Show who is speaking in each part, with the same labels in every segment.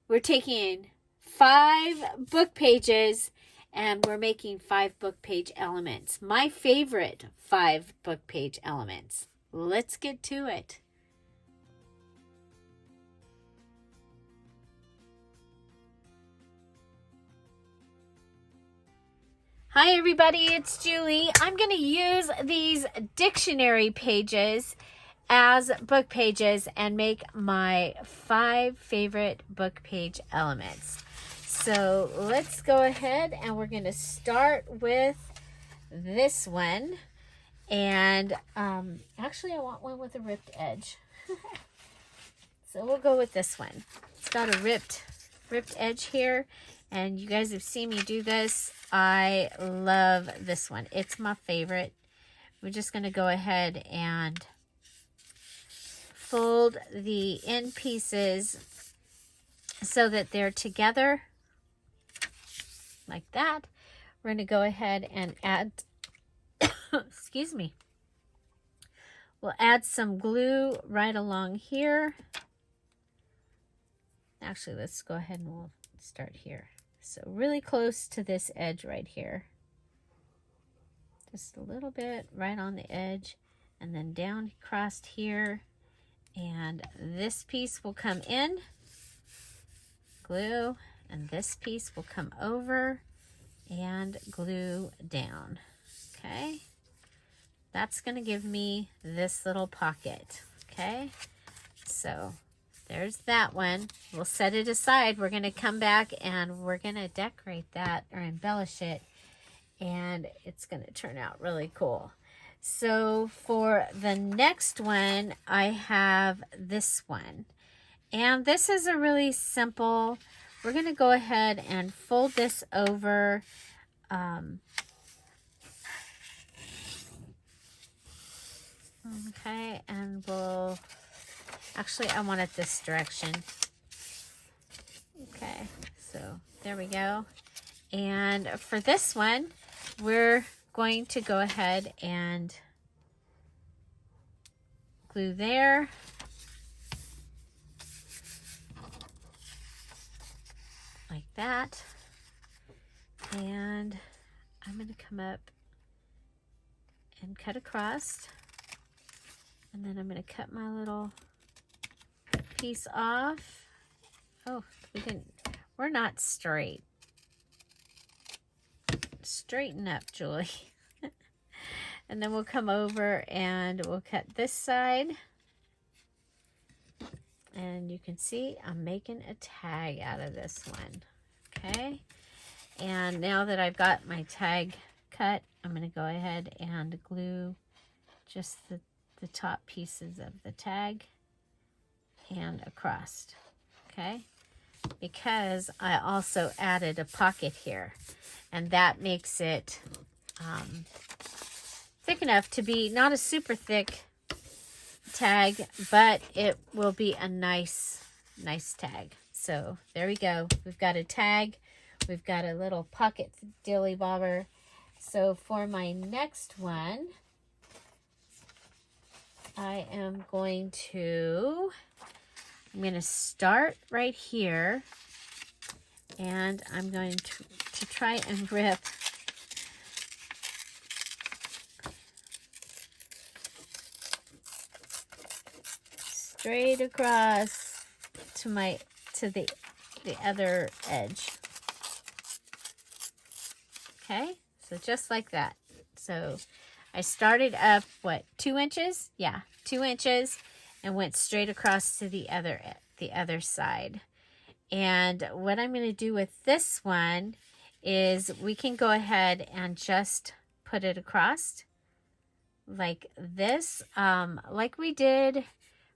Speaker 1: we're taking 5 book pages and we're making 5 book page elements. My favorite 5 book page elements. Let's get to it. Hi everybody, it's Julie. I'm going to use these dictionary pages as book pages and make my 5 favorite book page elements. So let's go ahead and we're going to start with this one. And actually I want one with a ripped edge. So we'll go with this one. It's got a ripped edge here. And you guys have seen me do this. I love this one. It's my favorite. We're just going to go ahead and fold the end pieces so that they're together like that. We're going to go ahead and add, excuse me, we'll add some glue right along here. Actually, let's go ahead and we'll start here. So really close to this edge right here. Just a little bit right on the edge and then down across here. And this piece will come in, glue, and this piece will come over and glue down. Okay. That's going to give me this little pocket. Okay. So there's that one. We'll set it aside. We're going to come back and we're going to decorate that or embellish it. And it's going to turn out really cool. So for the next one, I have this one. And this is a really simple, we're going to go ahead and fold this over. Okay, and we'll, actually I want it this direction. Okay, so there we go. And for this one, we're going to go ahead and glue there. Like that. And I'm going to come up and cut across. And then I'm going to cut my little piece off. Oh, we're not straight. Straighten up, Julie. And then we'll come over and we'll cut this side. And you can see I'm making a tag out of this one. Okay. And now that I've got my tag cut, I'm going to go ahead and glue just the top pieces of the tag and across. Okay. Because I also added a pocket here. And that makes it thick enough to be not a super thick tag, but it will be a nice tag. So there we go. We've got a tag. We've got a little pocket dilly bobber. So for my next one, I'm going to start right here, and I'm going to try and rip straight across to the other edge. Okay, so just like that. So I started up, what, 2 inches? Yeah, 2 inches, and went straight across to the other side. And what I'm going to do with this one is we can go ahead and just put it across like this, like we did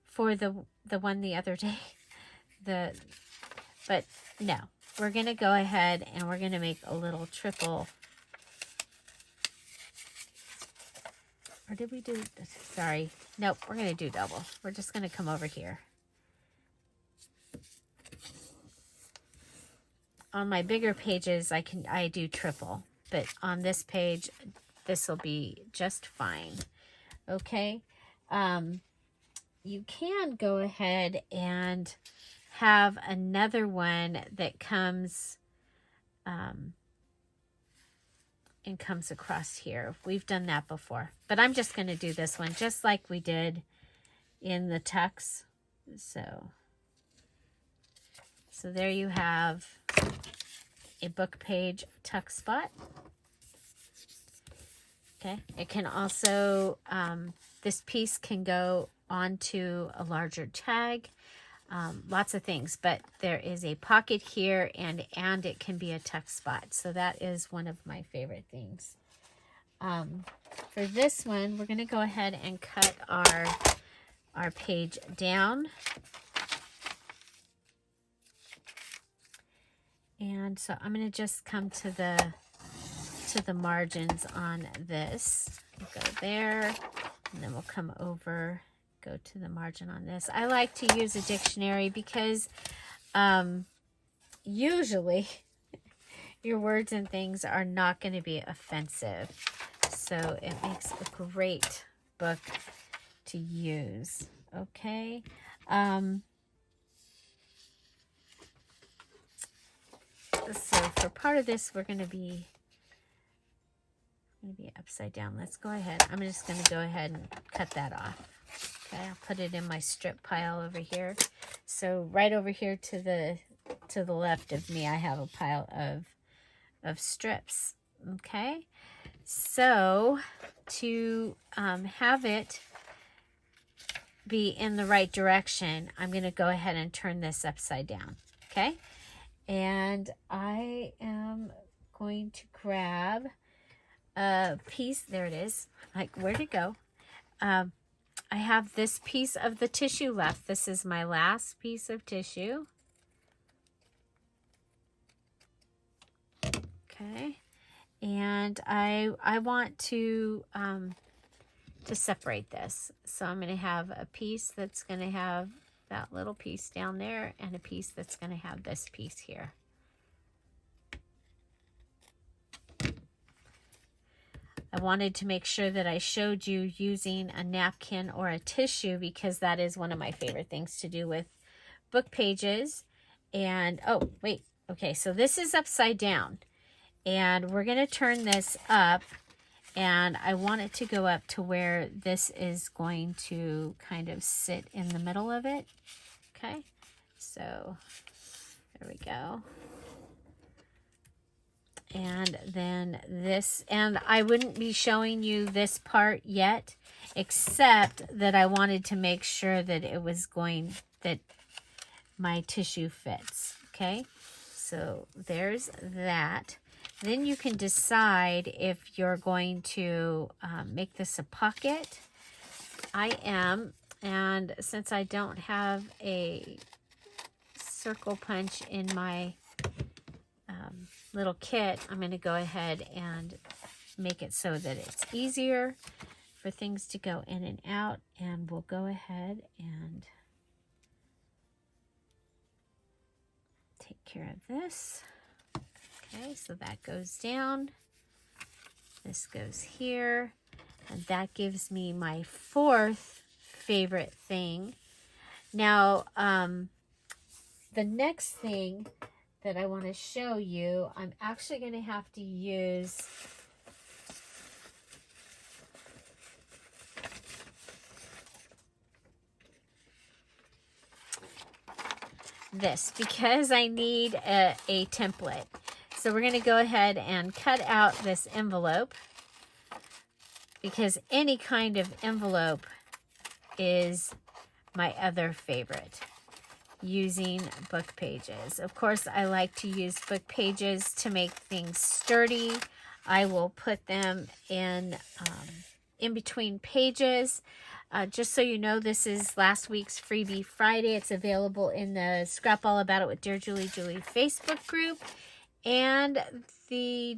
Speaker 1: for the one the other day. But no, we're going to go ahead and we're going to make a little triple. Or did we do, sorry. Nope, we're going to do double. We're just going to come over here. On my bigger pages, I do triple. But on this page, this will be just fine. Okay. You can go ahead and have another one that comes and comes across here. We've done that before, but I'm just going to do this one just like we did in the tucks. So there you have a book page tuck spot. Okay, it can also, this piece can go onto a larger tag, lots of things, but there is a pocket here and it can be a tuck spot. So that is one of my favorite things. For this one, we're going to go ahead and cut our page down. And so I'm going to just come to the margins on this. Go there, and then we'll come over, go to the margin on this. I like to use a dictionary because usually your words and things are not going to be offensive. So it makes a great book to use. Okay. So for part of this, we're going to be upside down. Let's go ahead. I'm just going to go ahead and cut that off. Okay, I'll put it in my strip pile over here. So right over here to the left of me, I have a pile of strips. Okay, so to have it be in the right direction, I'm going to go ahead and turn this upside down. Okay, and I am going to grab a piece. There it is. Like, where'd it go? I have this piece of the tissue left. This is my last piece of tissue. Okay, and I want to separate this. So I'm going to have a piece that's going to have that little piece down there and a piece that's going to have this piece here. I wanted to make sure that I showed you using a napkin or a tissue because that is one of my favorite things to do with book pages. And, oh, wait. Okay, so this is upside down. And we're going to turn this up. And I want it to go up to where this is going to kind of sit in the middle of it. Okay, so there we go. And then this, and I wouldn't be showing you this part yet, except that I wanted to make sure that it was that my tissue fits. Okay, so there's that. Then you can decide if you're going to make this a pocket. I am, and since I don't have a circle punch in my little kit, I'm going to go ahead and make it so that it's easier for things to go in and out. And we'll go ahead and take care of this. Okay, so that goes down. This goes here. And that gives me my fourth favorite thing. Now, the next thing that I want to show you, I'm actually going to have to use this because I need a template. So we're going to go ahead and cut out this envelope because any kind of envelope is my other favorite. Using book pages. Of course, I like to use book pages to make things sturdy. I will put them in between pages. Just so you know, this is last week's Freebie Friday. It's available in the Scrap All About It with DearJulieJulie Facebook group and the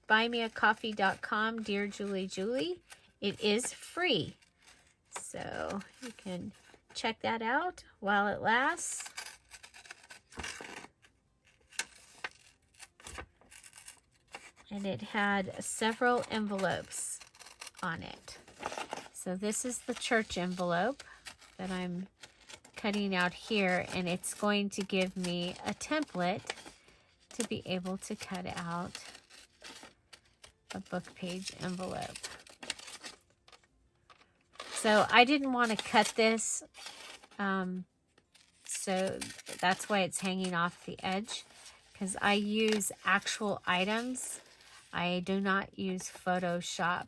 Speaker 1: buymeacoffee.com DearJulieJulie. It is free. So you can check that out while it lasts. And it had several envelopes on it. So this is the church envelope that I'm cutting out here, and it's going to give me a template to be able to cut out a book page envelope. So I didn't want to cut this, so that's why it's hanging off the edge, because I use actual items. I do not use Photoshop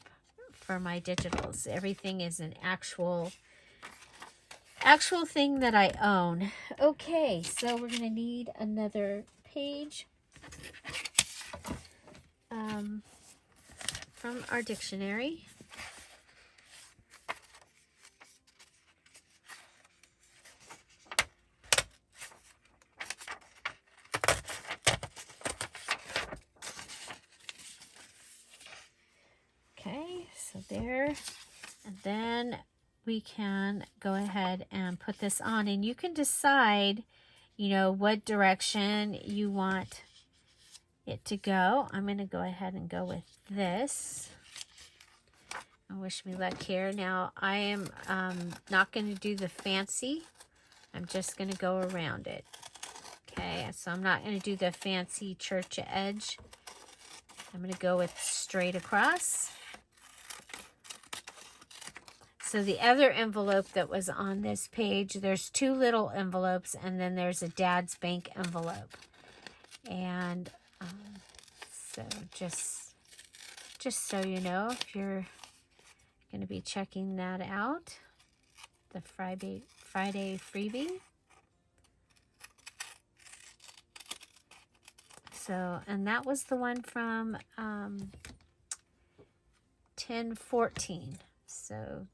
Speaker 1: for my digitals. Everything is an actual thing that I own. Okay, so we're going to need another page from our dictionary. Okay, so there, and then we can go ahead and put this on, and you can decide, you know, what direction you want it to go. I'm going to go ahead and go with this. I wish me luck here. Now, I am not going to do the fancy. I'm just going to go around it. Okay, so I'm not going to do the fancy church edge. I'm going to go with straight across. So the other envelope that was on this page, there's two little envelopes, and then there's a Dad's Bank envelope. And so just so you know, if you're going to be checking that out, the Friday freebie. So, and that was the one from 1014. So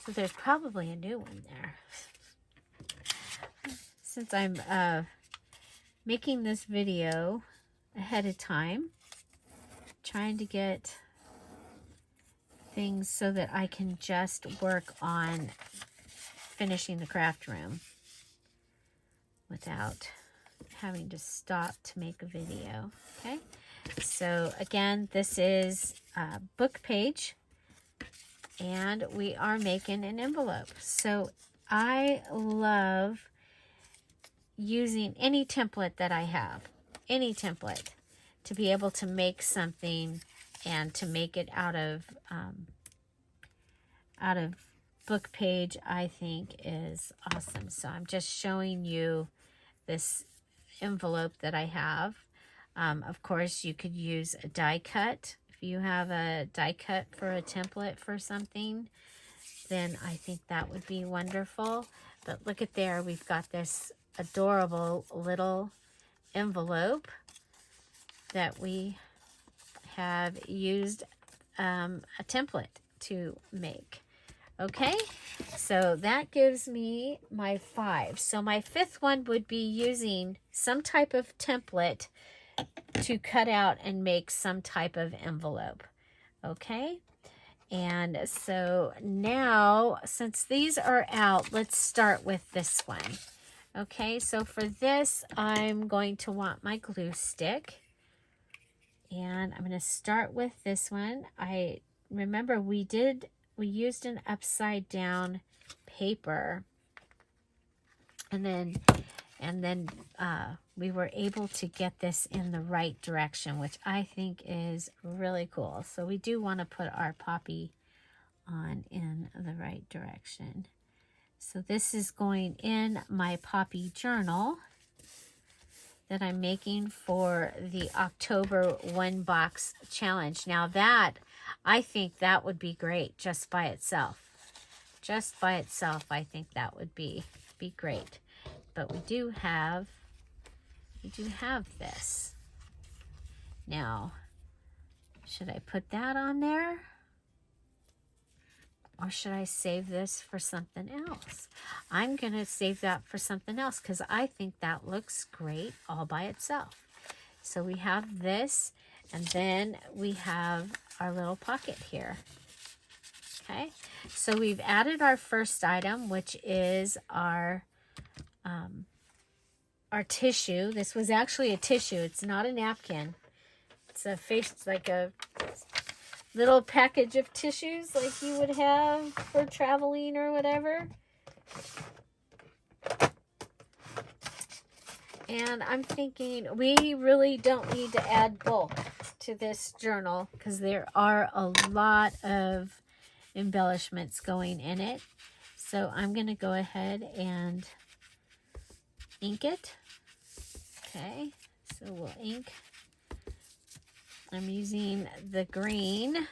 Speaker 1: there's probably a new one there. Since I'm making this video ahead of time, trying to get things so that I can just work on finishing the craft room without having to stop to make a video. Okay, so again, this is a book page, and we are making an envelope. So I love using any template that I have, any template, to be able to make something and to make it out of book page, I think is awesome. So I'm just showing you this envelope that I have. Of course, you could use a die cut. If you have a die cut for a template for something, then I think that would be wonderful. But look at there, we've got this adorable little envelope that we have used a template to make. Okay, so that gives me my 5. So my 5th one would be using some type of template to cut out and make some type of envelope. Okay, and so now, since these are out, let's start with this one. Okay, so for this, I'm going to want my glue stick, and I'm going to start with this one. I remember we used an upside down paper, and then we were able to get this in the right direction, which I think is really cool. So we do want to put our poppy on in the right direction. So this is going in my poppy journal that I'm making for the October 1 box challenge. Now that, I think that would be great just by itself. Just by itself, I think that would be great. But we do have this. Now, should I put that on there? Or should I save this for something else? I'm going to save that for something else because I think that looks great all by itself. So we have this, and then we have our little pocket here. Okay, so we've added our first item, which is our tissue. This was actually a tissue. It's not a napkin. It's a face, like a little package of tissues like you would have for traveling or whatever. And I'm thinking we really don't need to add bulk to this journal because there are a lot of embellishments going in it. So I'm going to go ahead and ink it. Okay, so we'll ink. I'm using the green,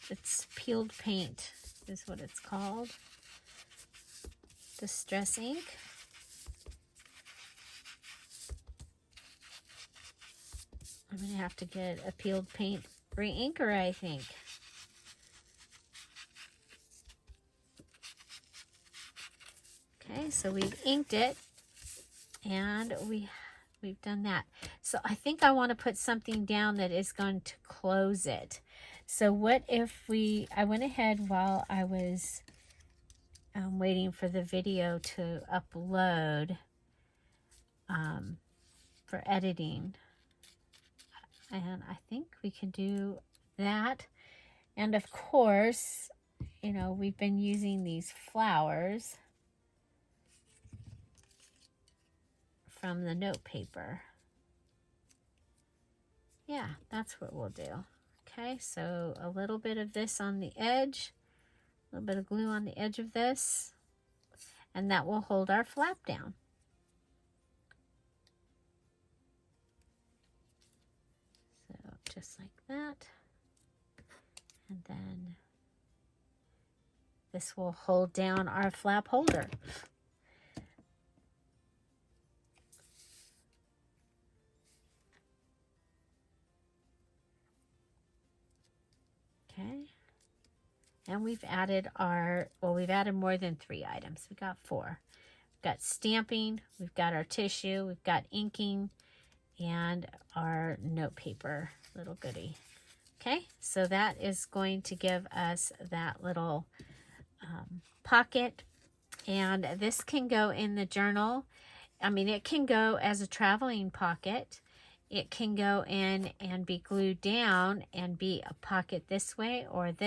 Speaker 1: it's peeled paint is what it's called. Distress ink. I'm going to have to get a peeled paint re-inker, I think. Okay, so we've inked it, and we've done that. So I think I want to put something down that is going to close it. So what if I went ahead while I was waiting for the video to upload for editing. And I think we can do that. And of course, you know, we've been using these flowers from the note paper. Yeah, that's what we'll do. Okay, so a little bit of this on the edge, a little bit of glue on the edge of this, and that will hold our flap down. So just like that. And then this will hold down our flap holder. Okay. And we've added we've added more than 3 items. We got 4. We've got stamping, we've got our tissue, we've got inking, and our note paper little goodie. Okay, so that is going to give us that little pocket, and this can go in the journal. I mean, it can go as a traveling pocket. It can go in and be glued down and be a pocket this way, or it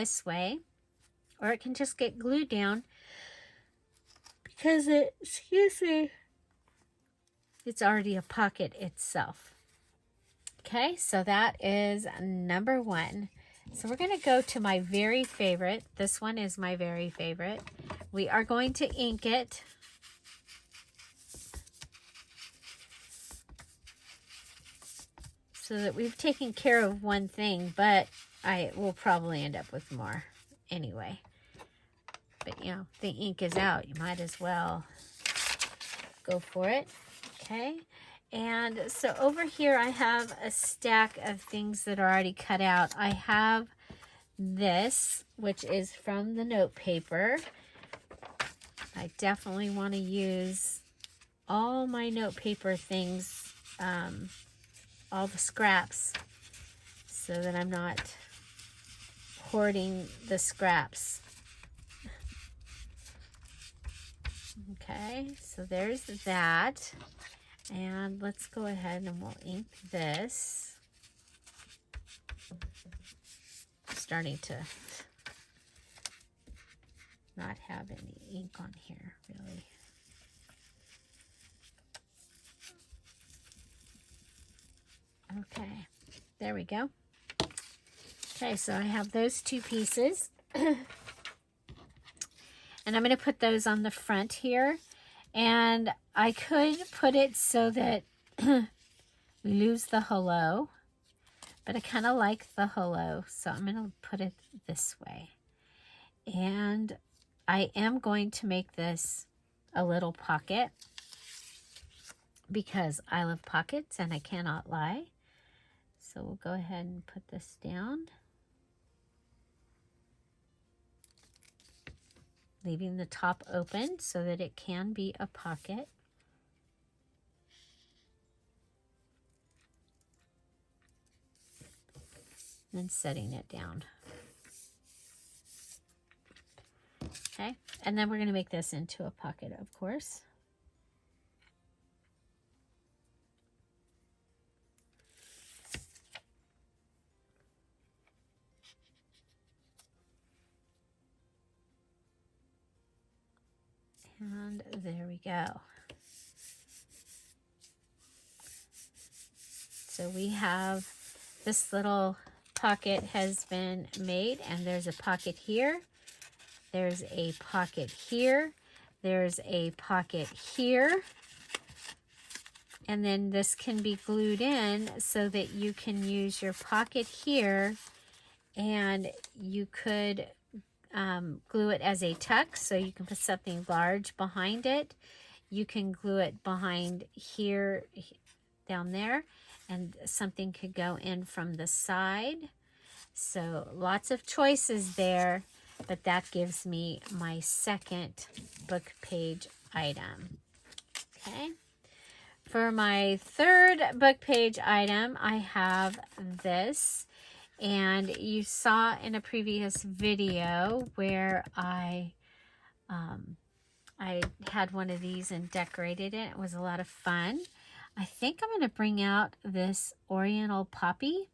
Speaker 1: can just get glued down because it's already a pocket itself. Okay, so that is number 1. So we're going to go to my very favorite. This one is my very favorite. We are going to ink it. So that we've taken care of one thing, but I will probably end up with more anyway. But you know, the ink is out. You might as well go for it. Okay. And so over here I have a stack of things that are already cut out. I have this, which is from the note paper. I definitely want to use all my note paper things, all the scraps, so that I'm not hoarding the scraps. Okay, so there's that. And let's go ahead and we'll ink this. I'm starting to not have any ink on here, really. Okay, there we go. Okay, so I have those 2 pieces. And I'm going to put those on the front here. And I could put it so that we lose the hello, but I kind of like the hello, so I'm going to put it this way. And I am going to make this a little pocket because I love pockets and I cannot lie. So we'll go ahead and put this down, leaving the top open so that it can be a pocket. And setting it down. Okay, and then we're going to make this into a pocket, of course. And there we go. So we have this little pocket has been made, and there's a pocket here. There's a pocket here. There's a pocket here. And then this can be glued in so that you can use your pocket here, and you could glue it as a tuck, so you can put something large behind it. You can glue it behind here, down there, and something could go in from the side. So lots of choices there, but that gives me my second book page item. Okay. For my third book page item, I have this. And you saw in a previous video where I had one of these and decorated it. It was a lot of fun. I think I'm going to bring out this Oriental Poppy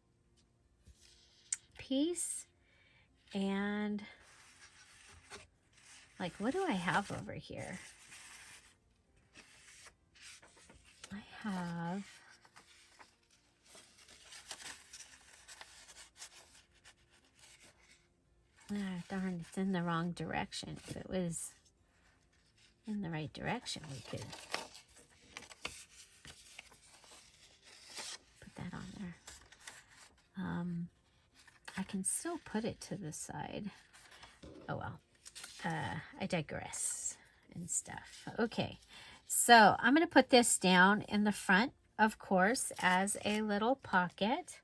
Speaker 1: piece. And, like, what do I have over here? I have... Ah, darn, it's in the wrong direction. If it was in the right direction, we could put that on there. I can still put it to the side. Oh well, I digress and stuff. Okay, so I'm going to put this down in the front, of course, as a little pocket.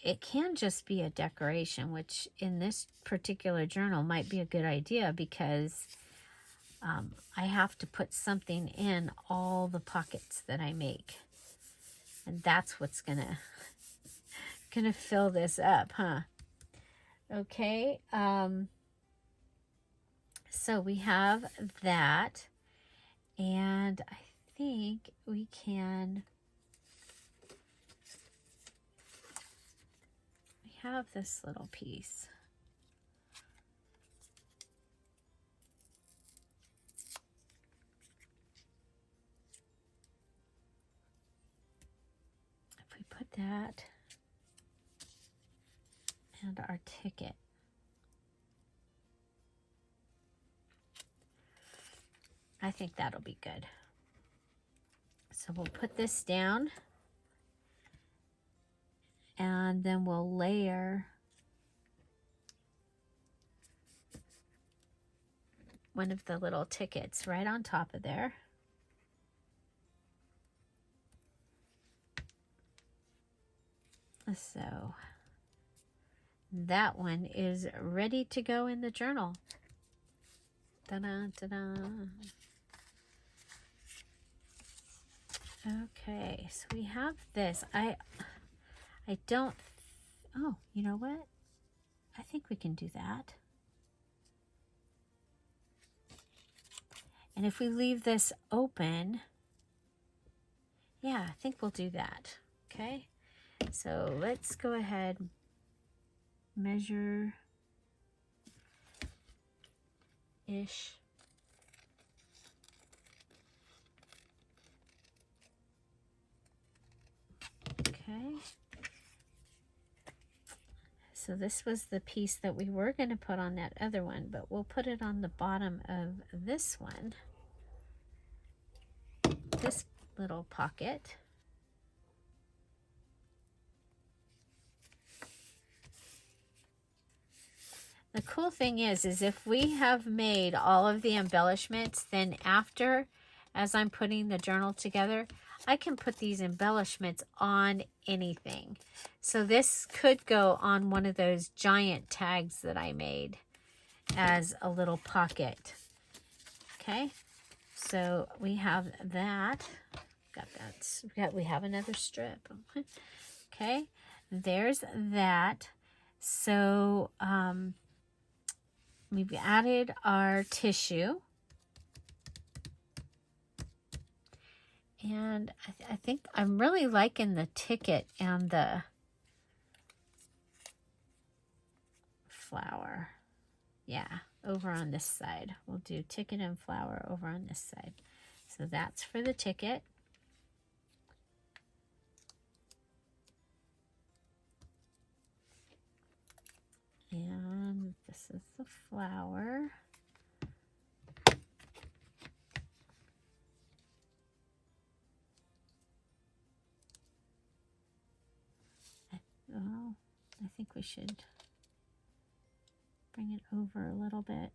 Speaker 1: It can just be a decoration, which in this particular journal might be a good idea, because I have to put something in all the pockets that I make. And that's what's gonna fill this up, huh? Okay, so we have that, and I think we can... have this little piece. If we put that and our ticket, I think that'll be good. So we'll put this down, and then we'll layer one of the little tickets right on top of there. So that one is ready to go in the journal. Ta-da, ta-da. Okay, so we have this. I don't... Oh, you know what? I think we can do that. And if we leave this open, yeah, I think we'll do that. Okay, so let's go ahead, measure-ish. Okay. So this was the piece that we were going to put on that other one, but we'll put it on the bottom of this one. This little pocket. The cool thing is if we have made all of the embellishments, then after, as I'm putting the journal together, I can put these embellishments on anything. So this could go on one of those giant tags that I made as a little pocket. Okay, so we have that. Got that. We have another strip. Okay, there's that. So we've added our tissue. And I think I'm really liking the ticket and the flower. Yeah, over on this side. We'll do ticket and flower over on this side. So that's for the ticket. And this is the flower. Oh, I think we should bring it over a little bit.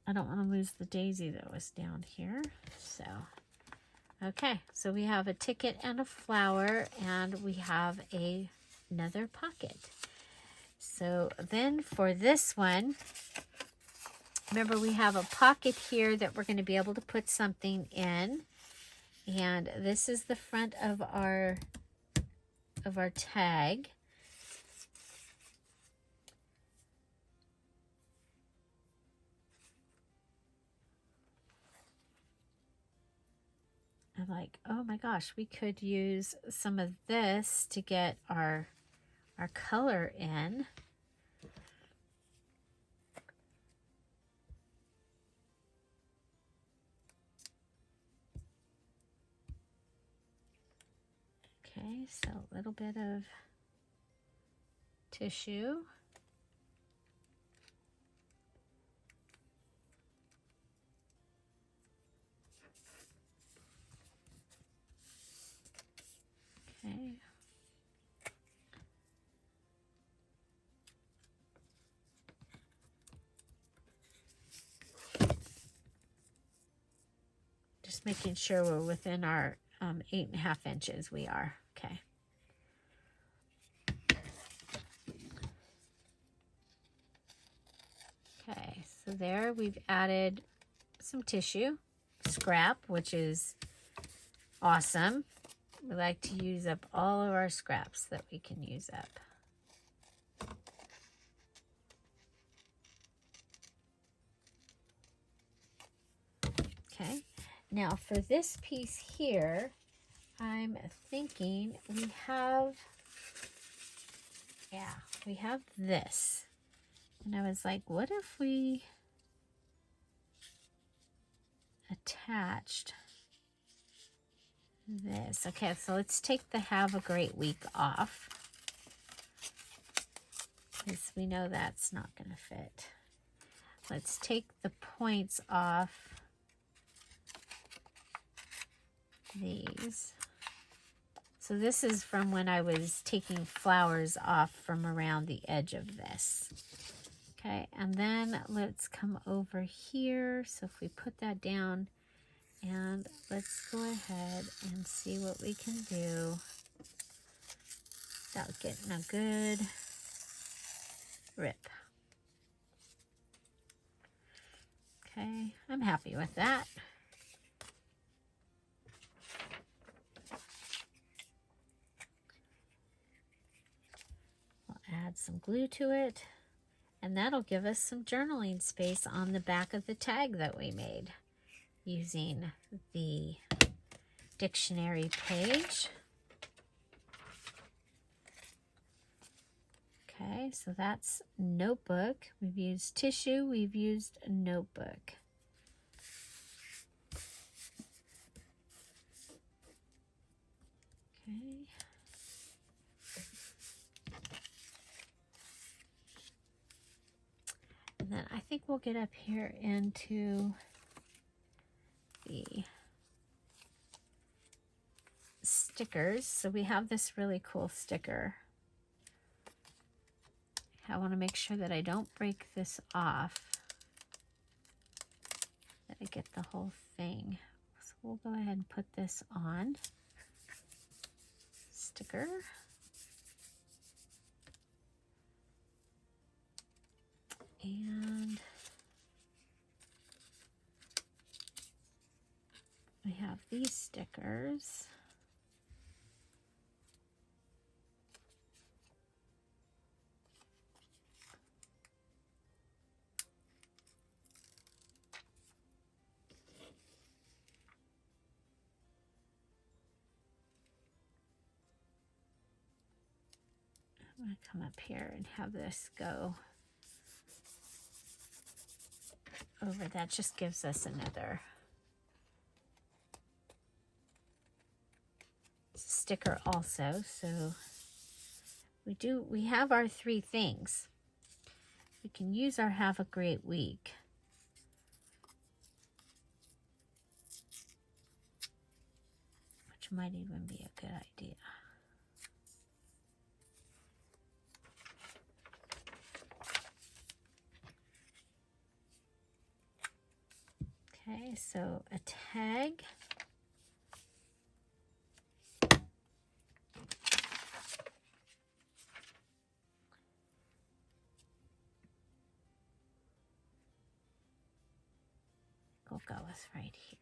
Speaker 1: I don't want to lose the daisy that was down here. So, okay, so we have a ticket and a flower, and we have another pocket. So then for this one, remember we have a pocket here that we're going to be able to put something in. And this is the front of our tag. I'm like, oh my gosh, we could use some of this to get our color in. Okay, so a little bit of tissue. Okay. Just making sure we're within our 8.5 inches. We are. Okay. Okay, so there we've added some tissue, scrap, which is awesome. We like to use up all of our scraps that we can use up. Okay, now for this piece here, I'm thinking we have this. And I was like, what if we attached this? Okay, so let's take the have a great week off, because we know that's not going to fit. Let's take the points off these. So this is from when I was taking flowers off from around the edge of this. Okay, and then let's come over here. So if we put that down, and let's go ahead and see what we can do without getting a good rip. Okay, I'm happy with that. We'll add some glue to it, and that'll give us some journaling space on the back of the tag that we made using the dictionary page. Okay, so that's notebook. We've used tissue, we've used a notebook. Okay. And then I think we'll get up here into the stickers. So we have this really cool sticker. I want to make sure that I don't break this off, that I get the whole thing. So we'll go ahead and put this on. Sticker. And we have these stickers. I'm going to come up here and have this go over. That just gives us another sticker also. So we have our 3 things. We can use our have a great week. Which might even be a good idea. Okay, so a tag. We'll go with right here.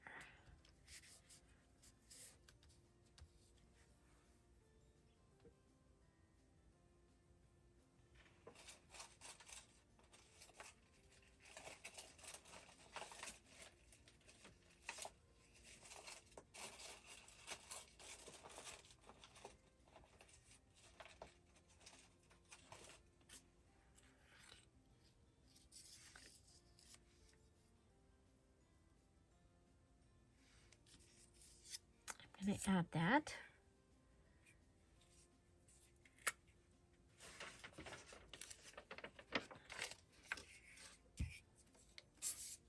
Speaker 1: I'm going to add that.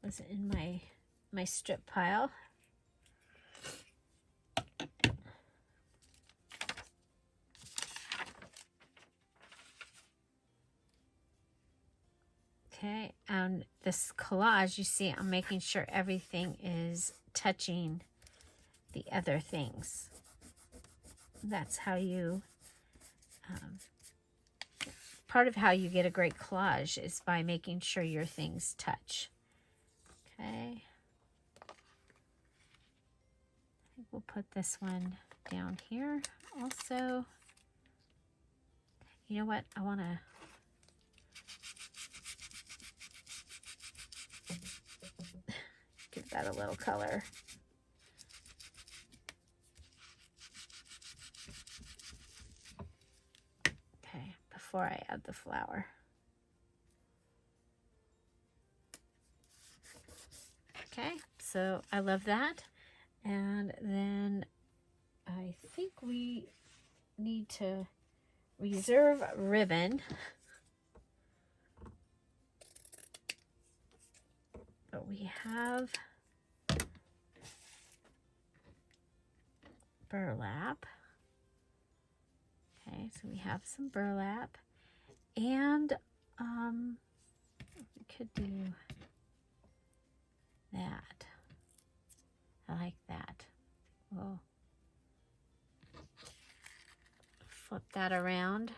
Speaker 1: Was it in my strip pile? Okay, and this collage, you see, I'm making sure everything is touching the other things. That's how you, part of how you get a great collage is by making sure your things touch. Okay. I think we'll put this one down here also. You know what? I want to give that a little color. Okay, before I add the flower. Okay, so I love that. And then I think we need to reserve ribbon. But we have burlap. Okay, so we have some burlap. And we could do that. I like that. We'll flip that around.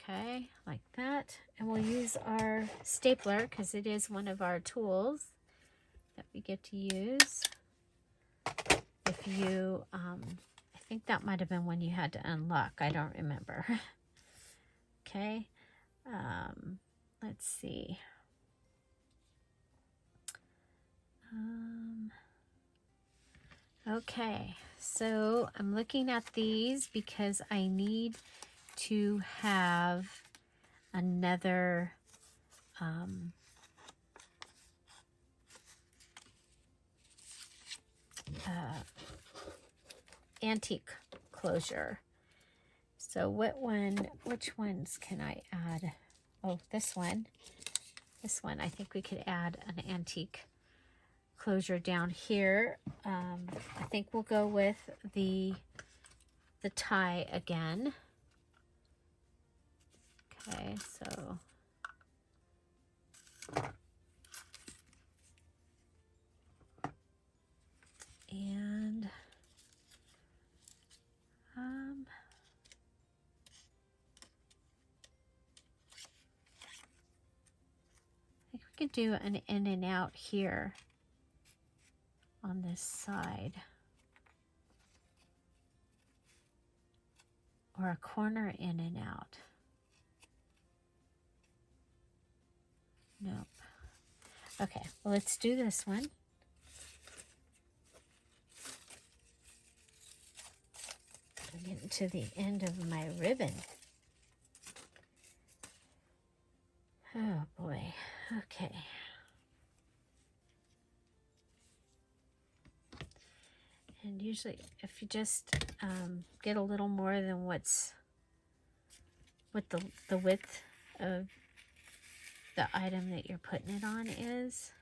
Speaker 1: Okay, like that. And we'll use our stapler because it is one of our tools that we get to use. If you, I think that might have been when you had to unlock. I don't remember. Okay, let's see. Okay, so I'm looking at these because I need to have another antique closure. So which ones can I add? Oh, this one. This one, I think we could add an antique closure down here. I think we'll go with the tie again. Okay, so and I think we could do an in and out here on this side, or a corner in and out. Nope. Okay, well, let's do this one. I'm getting to the end of my ribbon. And usually if you just get a little more than what the width of the item that you're putting it on is.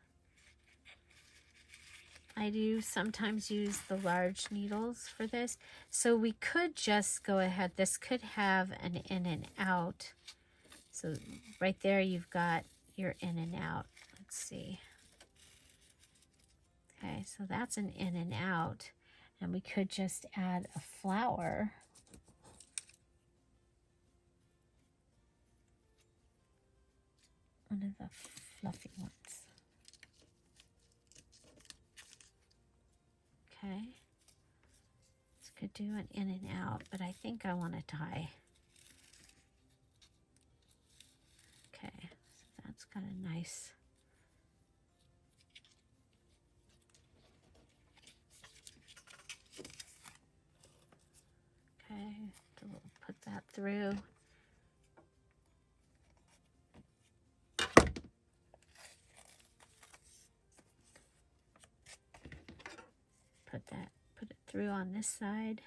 Speaker 1: I do sometimes use the large needles for this. So we could just go ahead. This could have an in and out. So right there you've got your in and out. Let's see. Okay, so that's an in and out. And we could just add a flower. One of the fluffy ones. Okay. This could do an in and out, but I think I want to tie. Okay, so that's got a nice. Okay, we'll put that through. Put it through on this side.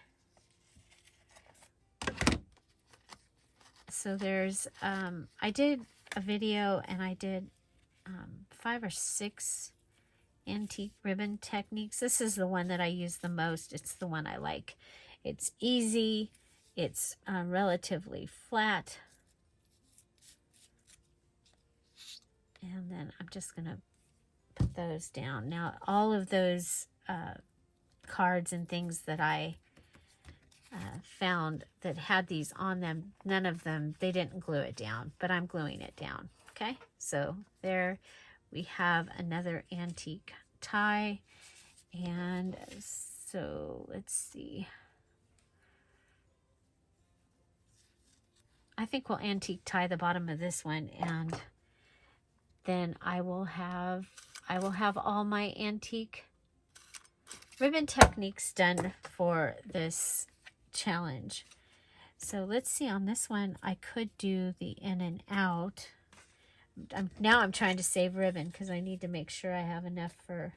Speaker 1: So there's, I did a video and I did 5 or 6 antique ribbon techniques. This is the one that I use the most. It's the one I like. It's easy. It's relatively flat. And then I'm just going to put those down. Now, all of those cards and things that I found that had these on them, none of them, they didn't glue it down, but I'm gluing it down. Okay, so there we have another antique tie. And so let's see. I think we'll antique tie the bottom of this one, and then I will have all my antique ribbon techniques done for this challenge. So let's see, on this one I could do the in and out. Now I'm trying to save ribbon because I need to make sure I have enough for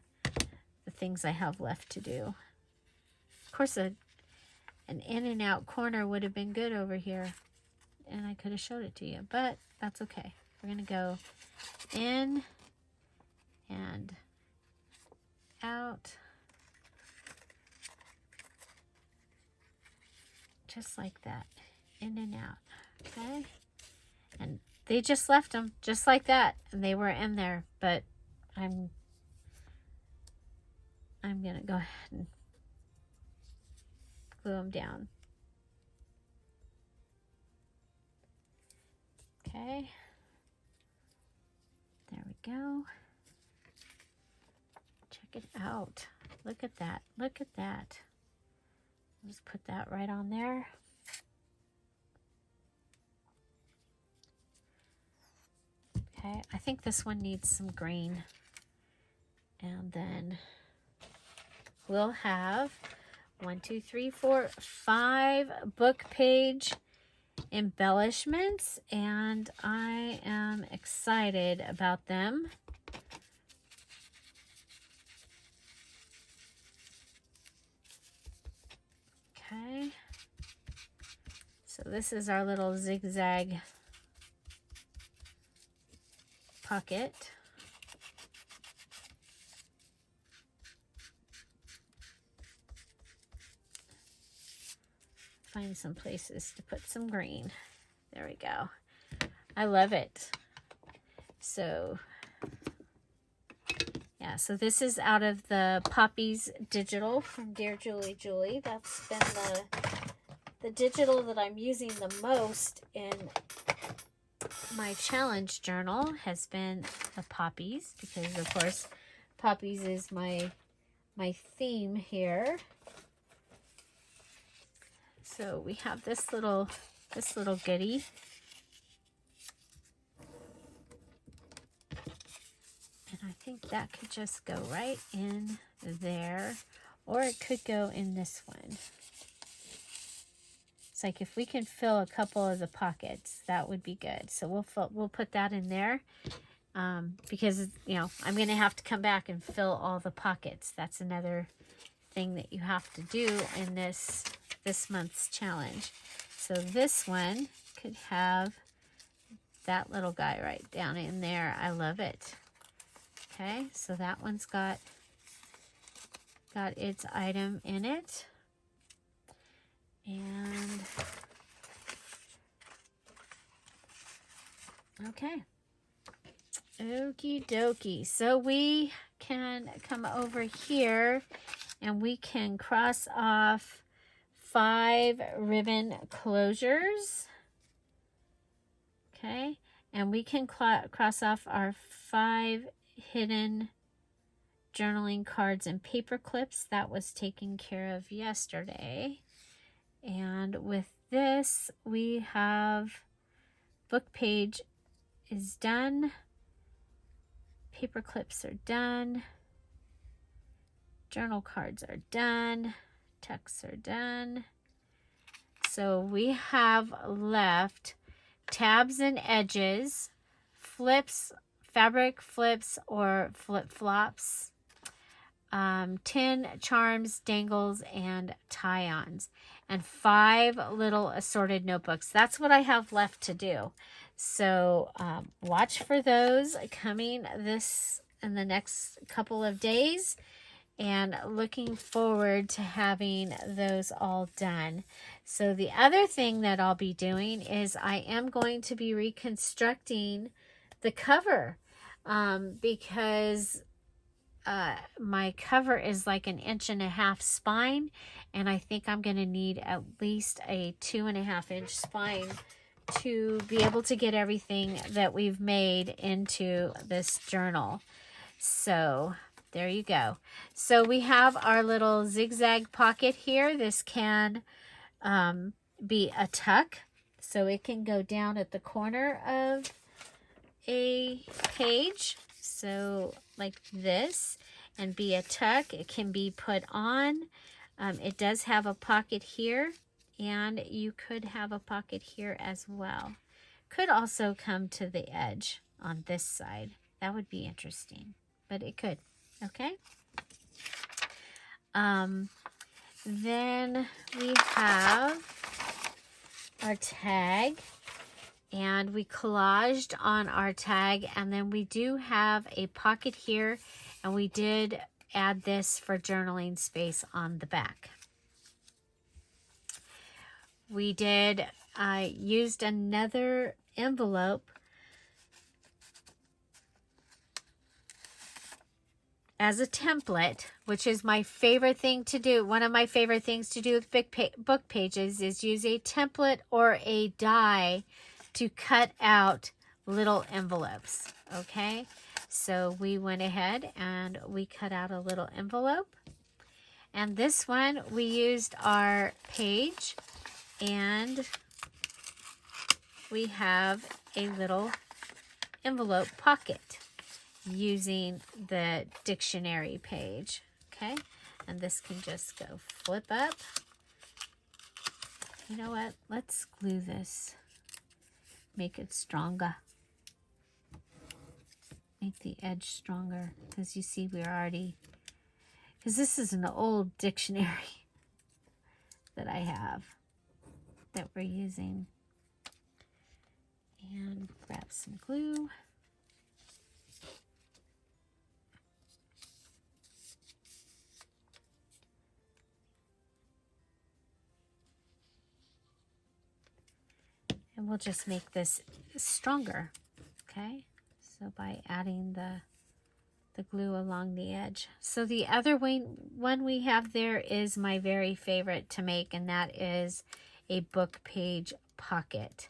Speaker 1: the things I have left to do. Of course, an in and out corner would have been good over here, and I could have showed it to you, but that's okay. We're going to go in and out. Just like that. In and out. Okay? And they just left them just like that. And they were in there. But I'm going to go ahead and glue them down. Okay. There we go. Check it out. Look at that. Look at that. Just put that right on there. Okay, I think this one needs some green. And then we'll have 1, 2, 3, 4, 5 book page embellishments, and I am excited about them. Okay, so this is our little zigzag pocket. Find some places to put some green. There we go. I love it. So yeah, so this is out of the Poppies digital from Dear Julie Julie. That's been the digital that I'm using the most in my challenge journal, has been the Poppies, because of course Poppies is my theme here. So we have this little goodie. And I think that could just go right in there, or it could go in this one. It's like if we can fill a couple of the pockets, that would be good. So we'll put that in there, because, you know, I'm going to have to come back and fill all the pockets. That's another thing that you have to do in this month's challenge. So this one could have that little guy right down in there. I love it. Okay, so that one's got its item in it. And okay. Okie dokie. So we can come over here and we can cross off 5 ribbon closures. Okay, and we can cross off our 5 hidden journaling cards and paper clips. That was taken care of yesterday. And with this, we have book page is done. Paper clips are done. Journal cards are done. Texts are done. So we have left tabs and edges, flips, fabric flips or flip-flops, tin, charms, dangles, and tie-ons, and 5 little assorted notebooks. That's what I have left to do. So watch for those coming in the next couple of days, and looking forward to having those all done. So the other thing that I'll be doing is I am going to be reconstructing the cover because my cover is like 1.5 inch spine, and I think I'm going to need at least a 2.5 inch spine to be able to get everything that we've made into this journal. So there you go. So we have our little zigzag pocket here. This can be a tuck, so it can go down at the corner of a page, so like this, and be a tuck. It can be put on. It does have a pocket here, and you could have a pocket here as well. Could also come to the edge on this side. That would be interesting, but it could. Okay. Then we have our tag, and we collaged on our tag, and then we do have a pocket here, and we did add this for journaling space on the back. We did used another envelope as a template, which is my favorite thing to do. One of my favorite things to do with book pages is use a template or a die to cut out little envelopes. Okay, so we went ahead and we cut out a little envelope, and this one we used our page, and we have a little envelope pocket using the dictionary page. Okay, and this can just go flip up. You know what, let's glue this, make it stronger, make the edge stronger, because you see we're already, because this is an old dictionary that I have that we're using. And grab some glue. And we'll just make this stronger, okay? So by adding the glue along the edge. So the other one we have there is my very favorite to make, and that is a book page pocket.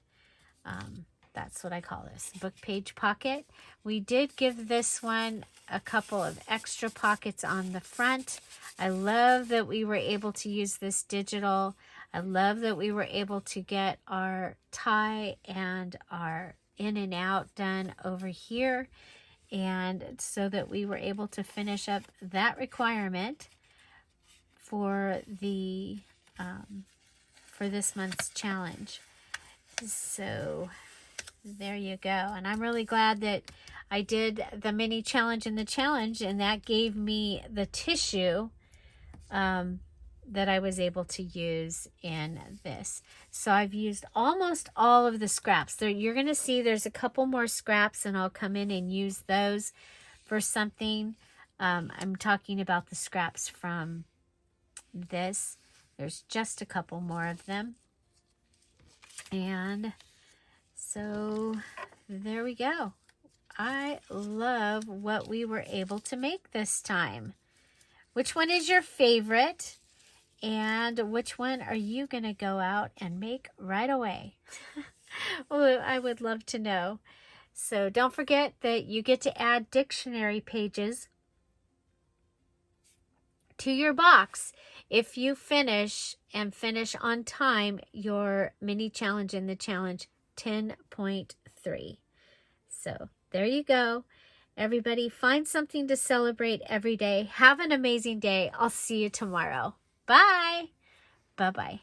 Speaker 1: That's what I call this, book page pocket. We did give this one a couple of extra pockets on the front. I love that we were able to use this digital. I love that we were able to get our tie and our in and out done over here, and so that we were able to finish up that requirement for the for this month's challenge. So there you go. And I'm really glad that I did the mini challenge and the challenge, and that gave me the tissue that I was able to use in this. So I've used almost all of the scraps. There, you're going to see there's a couple more scraps, and I'll come in and use those for something. I'm talking about the scraps from this. There's just a couple more of them. And so there we go. I love what we were able to make this time. Which one is your favorite? And which one are you going to go out and make right away? Well, I would love to know. So don't forget that you get to add dictionary pages to your box if you finish on time your mini challenge in the challenge 10.3. So there you go. Everybody, find something to celebrate every day. Have an amazing day. I'll see you tomorrow. Bye. Bye-bye.